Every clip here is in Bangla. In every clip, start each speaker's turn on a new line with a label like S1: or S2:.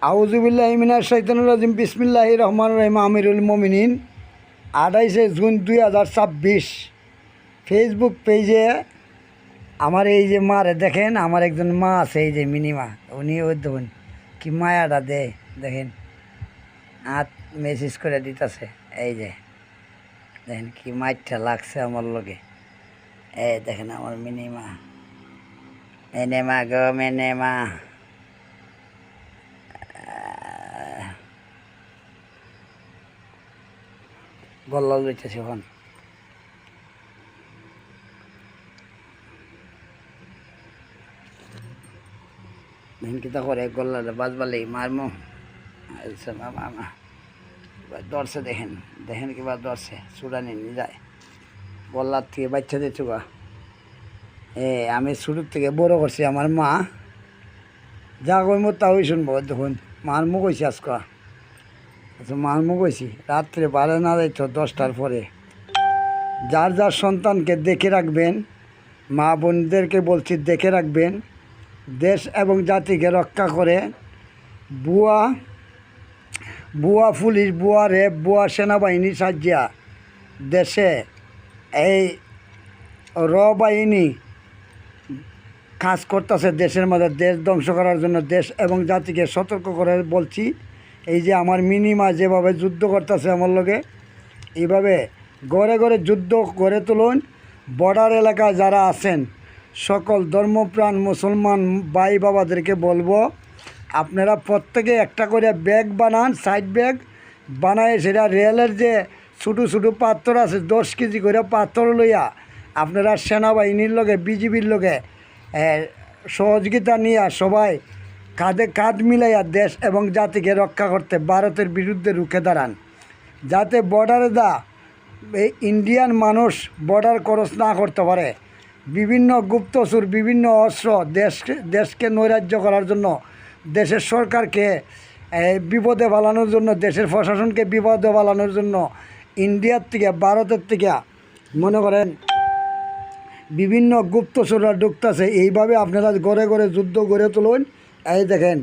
S1: আউযুবিল্লাহি মিনাশ শাইতানির রাজিম বিসমিল্লাহির রহমানির রহিম আমিরুল মুমিনিন 28 জুন 2026 ফেসবুক পেজে আমার এই যে মারে দেখেন, আমার একজন মা আছে, এই যে মিনিমা, উনি ওই দেখুন কি মায়াটা দেয়, দেখেন হাত মেসেজ করে দিতেছে, এই যে দেখেন কি মাইটটা লাগছে আমার লগে। এই দেখেন আমার মিনিমা, মেনেমা গো মেনেমা, গল্লা লইতেছে এখন। দেখেন কিতা করে, গল্লাটা বাজবালেই মারমো। আচ্ছা মামা ধরছে, দেখেন দেখেন কিবা ধরছে, চূড়ানি নিয়ে যায় গল্লার থেকে বাচ্চা দিয়ে চুকা। আমি শুরুর থেকে বড় করছি, আমার মা যা কইম তাই শুনবো। দেখুন মার মুখ হয়েছি আজকে, আচ্ছা মার মুখ হয়েছি রাত্রে বারে না যাইতো 10টার পরে। যার যার সন্তানকে দেখে রাখবেন, মা বোনদেরকে বলছি দেখে রাখবেন। দেশ এবং জাতিকে রক্ষা করে বুয়া বুয়া পুলিশ, বুয়া র্যাব, বুয়া সেনাবাহিনী সাজিয়া দেশে এই বাহিনী কাজ করতেছে দেশের মধ্যে, দেশ ধ্বংস করার জন্য। দেশ এবং জাতিকে সতর্ক করে বলছি, এই যে আমার মিনিমা যেভাবে যুদ্ধ করতেছে আমার লগে, এইভাবে ঘরে ঘরে যুদ্ধ গড়ে তুলুন। বর্ডার এলাকায় যারা আছেন সকল ধর্মপ্রাণ মুসলমান ভাই বাবাদেরকে বলবো, আপনারা প্রত্যেকে একটা করে ব্যাগ বানান, সাইড ব্যাগ বানায়, সেটা রেলের যে ছোটো ছোটো পাথর আছে 10 কেজি করে পাথর লইয়া আপনারা সেনাবাহিনীর লগে, বিজিবির লগে সহযোগিতা নিয়ে সবাই কাঁধে কাঁধ মিলাইয়া দেশ এবং জাতিকে রক্ষা করতে ভারতের বিরুদ্ধে রুখে দাঁড়ান, যাতে বর্ডারে এই ইন্ডিয়ান মানুষ বর্ডার ক্রস না করতে পারে। বিভিন্ন গুপ্তচুর, বিভিন্ন অস্ত্র দেশকে নৈরাজ্য করার জন্য, দেশের সরকারকে বিপদে ফেলানোর জন্য, দেশের প্রশাসনকে বিপদে ফেলানোর জন্য ইন্ডিয়ার থেকে, ভারতের থেকে মনে করেন বিভিন্ন গুপ্তচররা ঢুকতেছে। এইভাবে আপনারা ঘরে ঘরে যুদ্ধ গড়ে তুলুন। এই দেখেন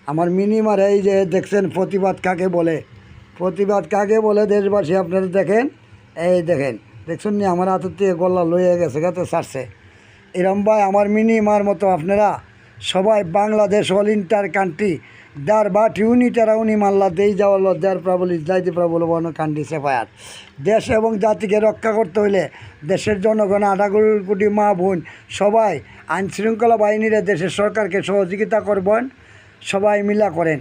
S1: আমার মিনিমার, এই যে দেখছেন প্রতিবাদ কাকে বলে, প্রতিবাদ কাকে বলে দেশবাসী আপনারা দেখেন। এই দেখেন, দেখছেন নি আমার হাতের থেকে গল্লা লইয়া গেছে, গাতে ছাড়ছে। এরম ভাই আমার মিনিমার মতো আপনারা সবাই বাংলাদেশ অল ইন্টার কান্ট্রি দার বাট ইউনিটারা উনি মাল্লা দেই যাওয়াল দেয়ার প্রাবলি যাইতে প্রাবল বন কান্ট্রি সেফায়ার। দেশ এবং জাতিকে রক্ষা করতে হইলে দেশের জনগণ 18 কোটি মা বোন সবাই আইনশৃঙ্খলা বাহিনীরা দেশের সরকারকে সহযোগিতা করবেন, সবাই মিলা করেন।